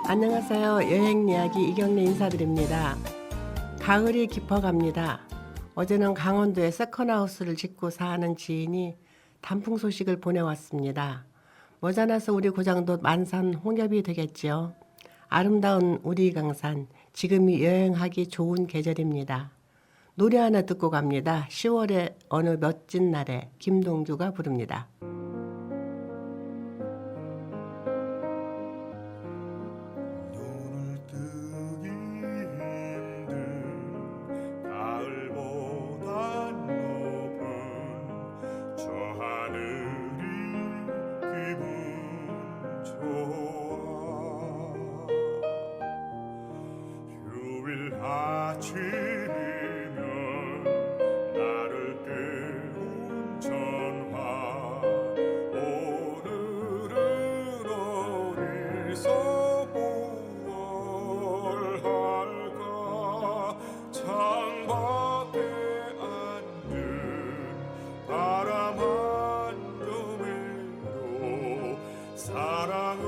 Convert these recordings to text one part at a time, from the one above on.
안녕하세요. 여행 이야기 이경래 인사드립니다. 가을이 깊어갑니다. 어제는 강원도에 세컨하우스를 짓고 사는 지인이 단풍 소식을 보내왔습니다. 머지않아서 우리 고장도 만산 홍엽이 되겠지요. 아름다운 우리 강산, 지금이 여행하기 좋은 계절입니다. 노래 하나 듣고 갑니다. 10월의 어느 멋진 날에 김동주가 부릅니다. 눈을 뜨기 힘든 가을보다 높은 저 하늘이 기분 좋아. 휴일 아침이면 나를 깨운 전화. 오늘은 어디서 뭘 할까. 창밖에 앉은 바람 한 점에도 사랑은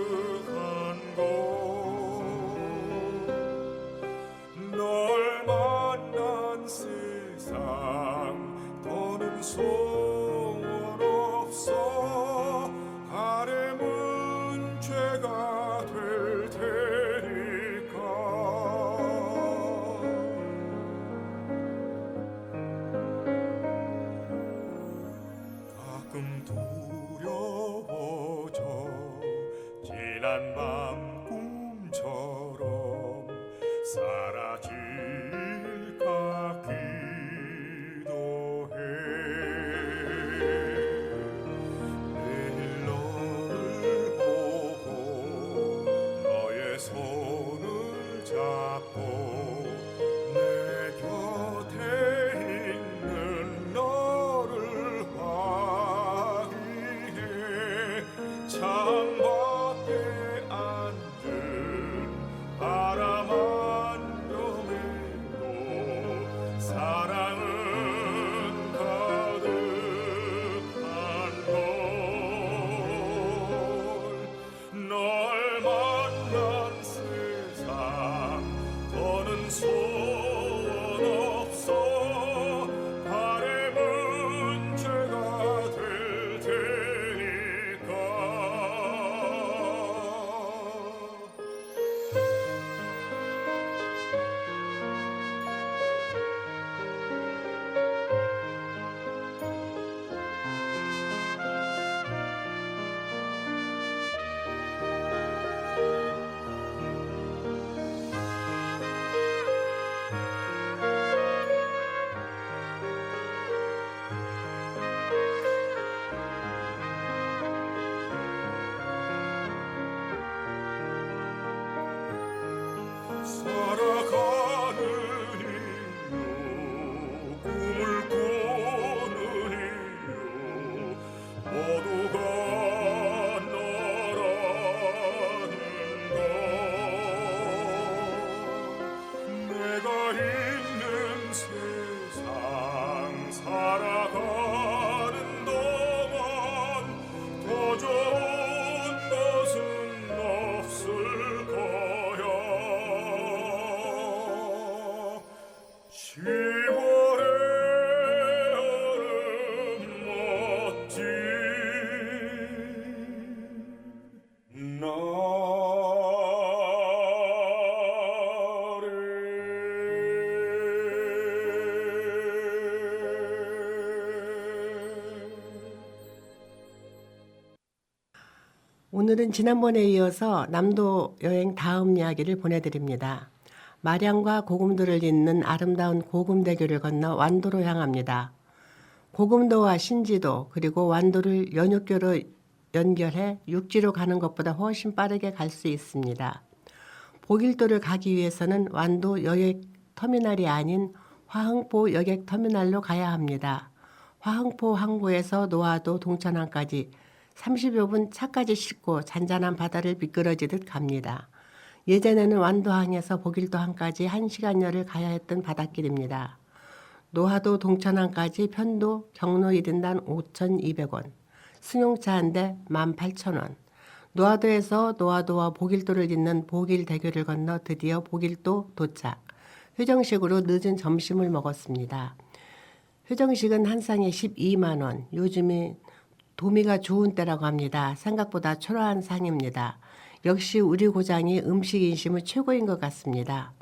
가득한 곳. 널 만난 세상 더는 소원 없어. 바람은 죄가 될 테니까. 가끔 두려워져. 지난 밤 꿈처럼 사라질까 기도해. 내일 너를 보고 너의 손을 잡고 내 곁에 있는 너를 확인해. 창밖에 앉은 바람 한 점에도 사랑은 가득한 걸. 널 만난 세상 더는 소원 없어. 바람은 죄가 될 테니까. 살아가는 이유, 꿈을 꾸는 이유, 모두가 너라는 것. 내가 있는 세상 살아가는 동안 더 좋은 것은 없을 거야. 10월의 얼음 멋진 오늘은 지난번에 이어서 남도 여행 다음 이야기를 보내드립니다. 마량과 고금도를 잇는 아름다운 고금대교를 건너 완도로 향합니다. 고금도와 신지도 그리고 완도를 연육교로 연결해 육지로 가는 것보다 훨씬 빠르게 갈 수 있습니다. 보길도를 가기 위해서는 완도 여객터미널이 아닌 화흥포 여객터미널로 가야 합니다. 화흥포 항구에서 노하도 동천항까지 30여 분 차까지 싣고 잔잔한 바다를 미끄러지듯 갑니다. 예전에는 완도항에서 보길도항까지 1시간여를 가야 했던 바닷길입니다. 노하도 동천항까지 편도 경로 1인당 5,200원, 승용차 한 대 18,000원, 노화도에서 노화도와 보길도를 잇는 보길대교를 건너 드디어 보길도 도착. 휴정식으로 늦은 점심을 먹었습니다. 휴정식은 한 쌍에 12만 원. 요즘이 도미가 좋은 때라고 합니다. 생각보다 초라한 상입니다. 역시 우리 고장이 음식 인심은 최고인 것 같습니다.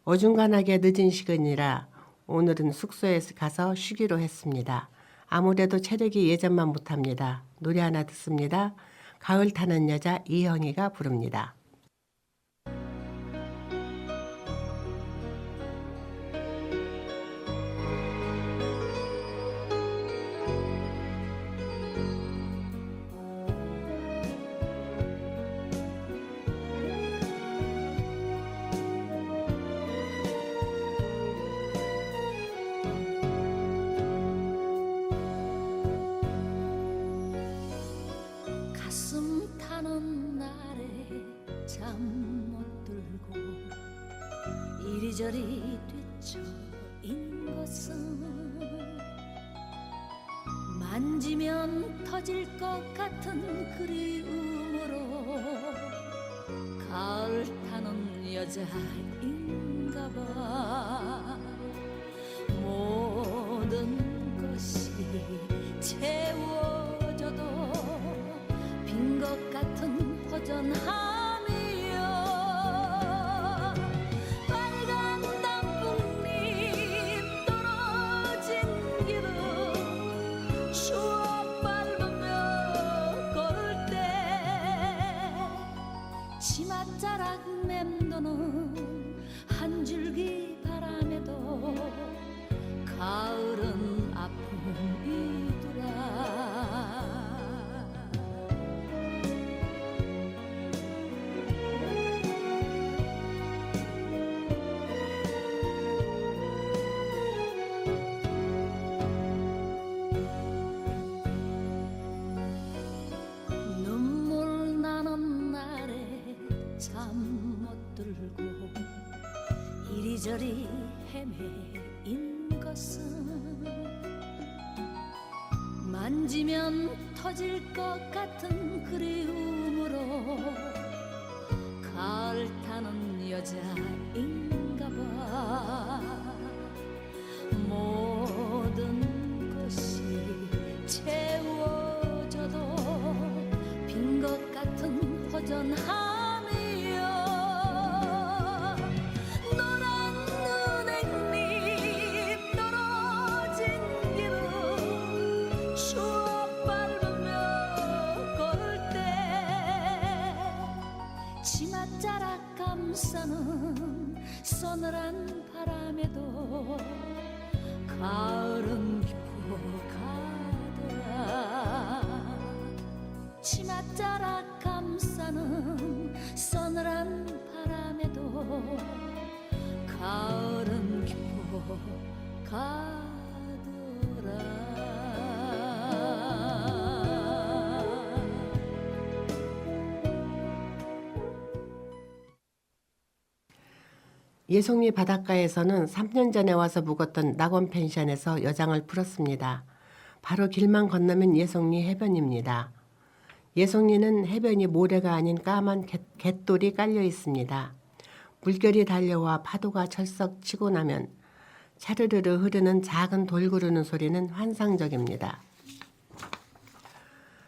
어중간하게 늦은 시간이라 오늘은 숙소에 가서 쉬기로 했습니다. 아무래도 체력이 예전만 못합니다. 노래 하나 듣습니다. 가을 타는 여자 이형이가 부릅니다. 가슴 타는 날에 잠 못 들고 이리저리 뒤처인 것은 만지면 터질 것 같은 그리움으로 가을 타는 여자인가 봐. 모든 것이 채워져도 빈 것 같은 허전함이여. 빨간 단풍잎 떨어진 길을 추억 밟으며 걸을 때 치맛자락 맴도는 한 줄기 바람에도 가을은 아픔이더라. 눈물 나는 날에 잠 못 들고 이리저리 헤매인 것은 만지면 터질 것 같은 그리움으로 가을 타는 여자인가 봐. 모든 것이 채워져도 빈 것 같은 허전함이여. 노란 은행잎 떨어진 길을 추억 밟으며 걸을 때 치맛자락 감싸는 서늘한 바람에도 가을은 깊어 가더라. 치맛자락 감싸는 서늘한 바람에도 가을은 깊어 가더라. 예송리 바닷가에서는 3년 전에 와서 묵었던 낙원 펜션에서 여장을 풀었습니다. 바로 길만 건너면 예송리 해변입니다. 예송리는 해변이 모래가 아닌 까만 갯돌이 깔려 있습니다. 물결이 달려와 파도가 철썩 치고 나면 차르르르 흐르는 작은 돌 구르는 소리는 환상적입니다.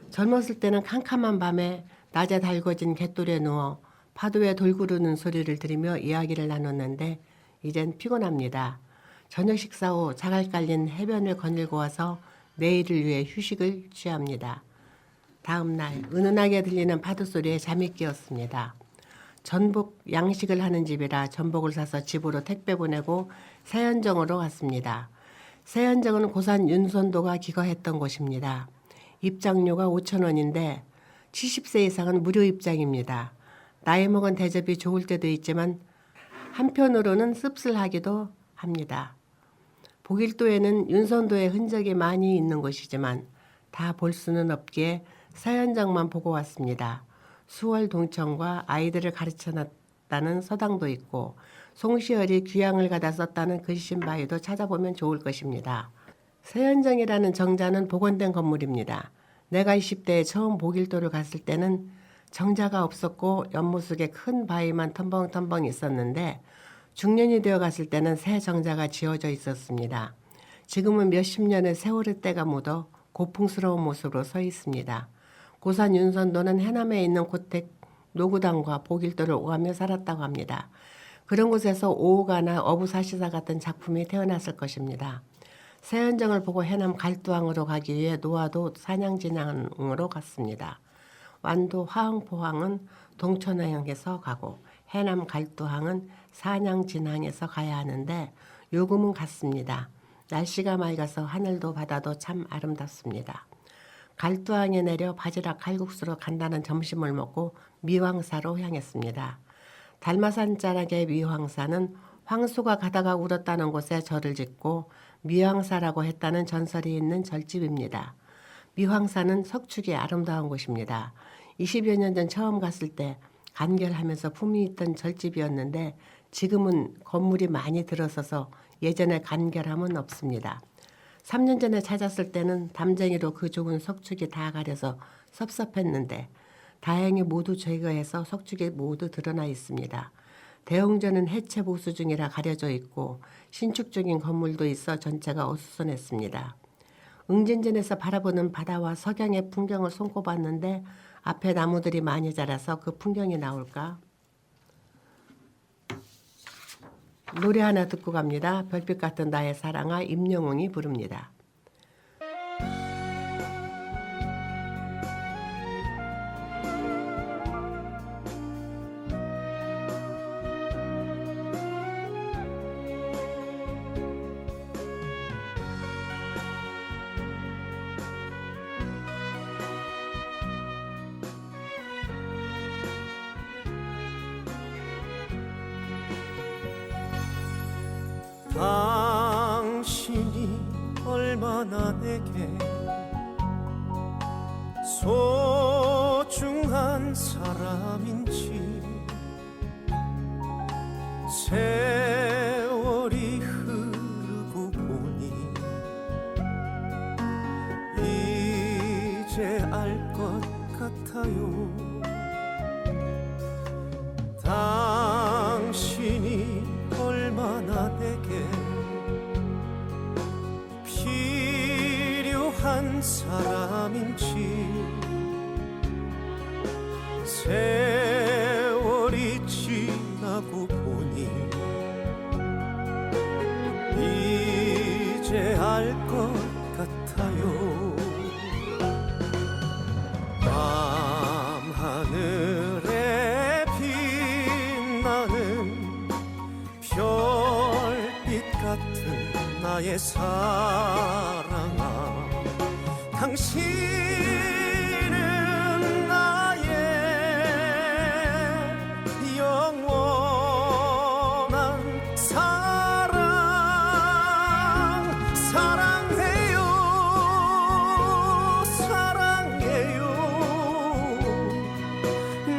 젊었을 때는 캄캄한 밤에 낮에 달궈진 갯돌에 누워 파도에 돌 구르는 소리를 들으며 이야기를 나눴는데 이젠 피곤합니다. 저녁 식사 후 자갈 깔린 해변을 거닐고 와서 내일을 위해 휴식을 취합니다. 다음 날 은은하게 들리는 파도 소리에 잠이 깨었습니다. 전복 양식을 하는 집이라 전복을 사서 집으로 택배 보내고 세현정으로 갔습니다. 세현정은 고산 윤선도가 기거했던 곳입니다. 입장료가 5,000원인데 70세 이상은 무료 입장입니다. 나이 먹은 대접이 좋을 때도 있지만 한편으로는 씁쓸하기도 합니다. 보길도에는 윤선도의 흔적이 많이 있는 곳이지만 다 볼 수는 없기에 세현정만 보고 왔습니다. 수월 동청과 아이들을 가르쳐놨다는 서당도 있고 송시열이 귀향을 가다 썼다는 글씨 바위도 찾아보면 좋을 것입니다. 세현정이라는 정자는 복원된 건물입니다. 내가 20대에 처음 보길도를 갔을 때는 정자가 없었고 연못속에 큰 바위만 텀벙텀벙 있었는데 중년이 되어 갔을 때는 새 정자가 지어져 있었습니다. 지금은 몇십 년의 세월의 때가 묻어 고풍스러운 모습으로 서 있습니다. 고산 윤선도는 해남에 있는 고택 노구당과 보길도를 오가며 살았다고 합니다. 그런 곳에서 오호가나 어부사시사 같은 작품이 태어났을 것입니다. 새현정을 보고 해남 갈두항으로 가기 위해 노화도 산양진항으로 갔습니다. 완도 화흥포항은 동천어항에서 가고 해남 갈두항은 산양진항에서 가야 하는데 요금은 같습니다. 날씨가 맑아서 하늘도 바다도 참 아름답습니다. 갈두항에 내려 바지락 칼국수로 간단한 점심을 먹고 미황사로 향했습니다. 달마산 자락의 미황사는 황소가 가다가 울었다는 곳에 절을 짓고 미황사라고 했다는 전설이 있는 절집입니다. 미황사는 석축이 아름다운 곳입니다. 20여 년 전 처음 갔을 때 간결하면서 품이 있던 절집이었는데 지금은 건물이 많이 들어서서 예전의 간결함은 없습니다. 3년 전에 찾았을 때는 담쟁이로 그 좋은 석축이 다 가려서 섭섭했는데 다행히 모두 제거해서 석축이 모두 드러나 있습니다. 대웅전은 해체 보수 중이라 가려져 있고 신축 중인 건물도 있어 전체가 어수선했습니다. 응진전에서 바라보는 바다와 석양의 풍경을 손꼽았는데 앞에 나무들이 많이 자라서 그 풍경이 나올까? 노래 하나 듣고 갑니다. 별빛 같은 나의 사랑아 임영웅이 부릅니다. 당신이 얼마나 내게 소중한 사람인지 세월이 흐르고 보니 이제 알 것 같아요. 당신이 얼마나 내게 필요한 사람인지 세월이 지나고 보니 이제 알 것 같아요. 밤하늘에 빛나는 별빛 같은 나의 사랑아, 당신은 나의 영원한 사랑. 사랑해요, 사랑해요.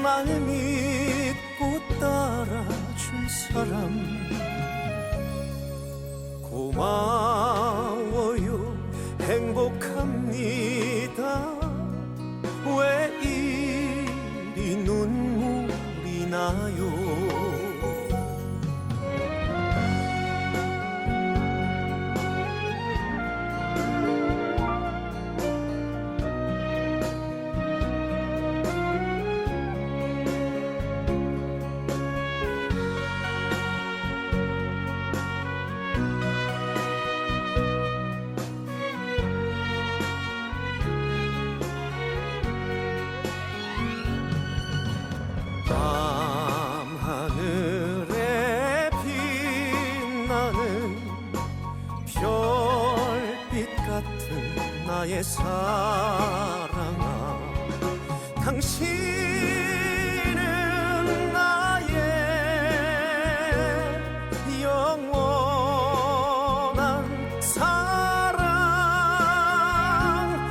날 믿고 따라줄 사람 고마워요. 행복합니다. 왜 이리 눈물이 나요. 밤하늘에 빛나는 별빛 같은 나의 사랑아, 당신은 나의 영원한 사랑.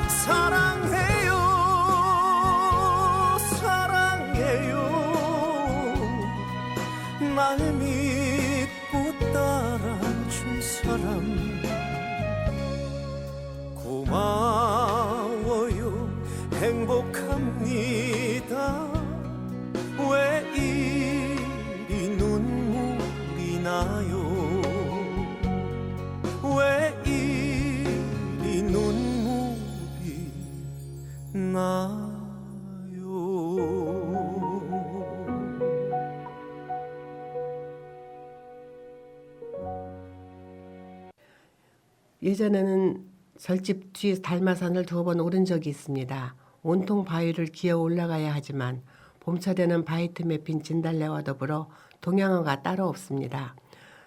사랑해요, 사랑해요. 날 믿고 따라줄 사람 고마워요. 행복합니다. 예전에는 절집 뒤 달마산을 2번 오른 적이 있습니다. 온통 바위를 기어 올라가야 하지만 봄철에는 바위 틈에 핀 진달래와 더불어 동양어가 따로 없습니다.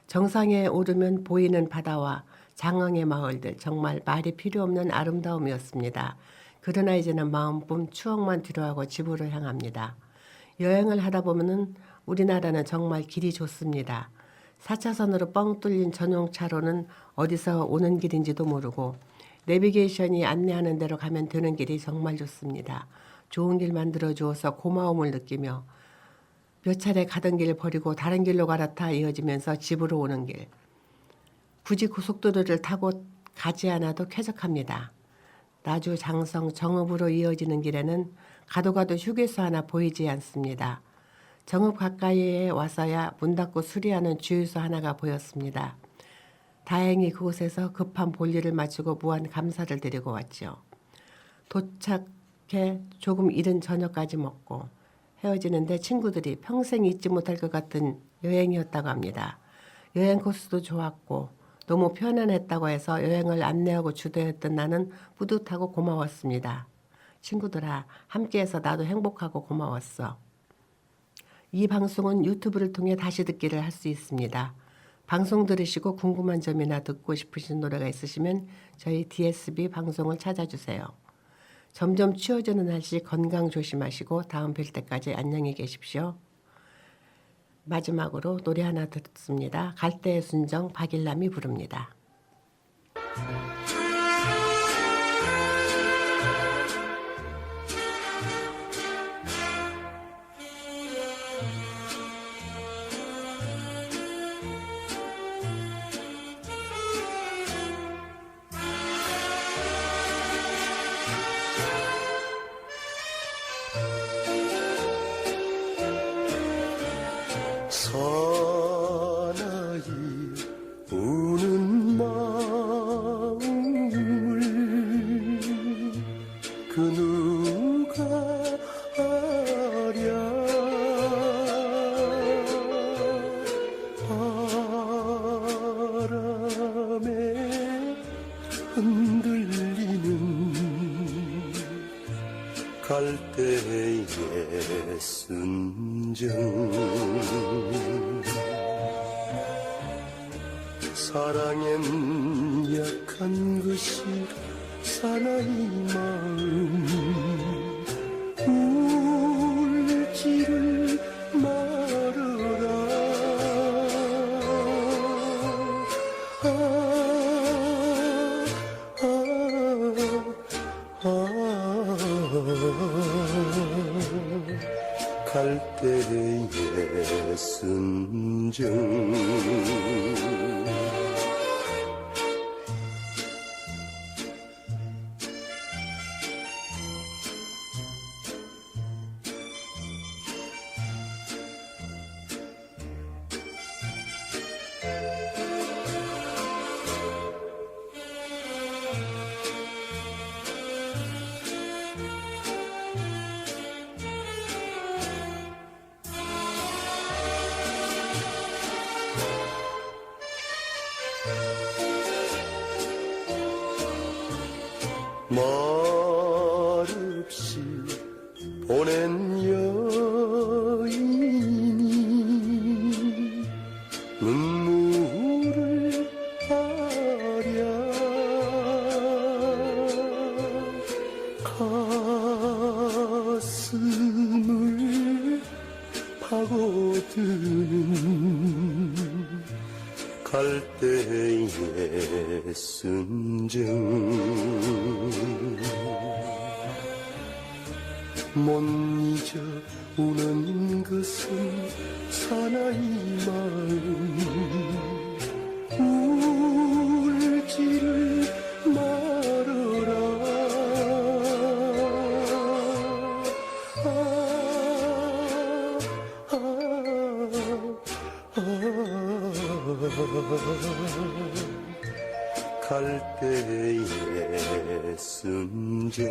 정상에 오르면 보이는 바다와 장흥의 마을들, 정말 말이 필요 없는 아름다움이었습니다. 그러나 이제는 마음뿐 추억만 뒤로하고 집으로 향합니다. 여행을 하다 보면은 우리나라는 정말 길이 좋습니다. 4차선으로 뻥 뚫린 전용차로는 어디서 오는 길인지도 모르고 내비게이션이 안내하는 대로 가면 되는 길이 정말 좋습니다. 좋은 길 만들어 주어서 고마움을 느끼며 몇 차례 가던 길 버리고 다른 길로 갈아타 이어지면서 집으로 오는 길. 굳이 고속도로를 타고 가지 않아도 쾌적합니다. 나주, 장성, 정읍으로 이어지는 길에는 가도 휴게소 하나 보이지 않습니다. 정읍 가까이에 와서야 문 닫고 수리하는 주유소 하나가 보였습니다. 다행히 그곳에서 급한 볼일을 마치고 무한 감사를 드리고 왔죠. 도착해 조금 이른 저녁까지 먹고 헤어지는데 친구들이 평생 잊지 못할 것 같은 여행이었다고 합니다. 여행 코스도 좋았고 너무 편안했다고 해서 여행을 안내하고 주도했던 나는 뿌듯하고 고마웠습니다. 친구들아, 함께해서 나도 행복하고 고마웠어. 이 방송은 유튜브를 통해 다시 듣기를 할 수 있습니다. 방송 들으시고 궁금한 점이나 듣고 싶으신 노래가 있으시면 저희 DSB 방송을 찾아주세요. 점점 추워지는 날씨 건강 조심하시고 다음 뵐 때까지 안녕히 계십시오. 마지막으로 노래 하나 듣습니다. 갈대의 순정 박일남이 부릅니다. 사나이 우는 마음을 그 누가 아랴. 바람에 흔들리는 갈대의 순정. 사랑엔 약한 것이 사나이 마음. 울지를 말아라. 갈대의 순정. 말없이 보낸 여인이 눈물을 하랴. 가슴을 파고드는 갈대의 순정. 못 잊어 우는 것은 사나이 마음. 울지를 말아라. 갈대의 순정.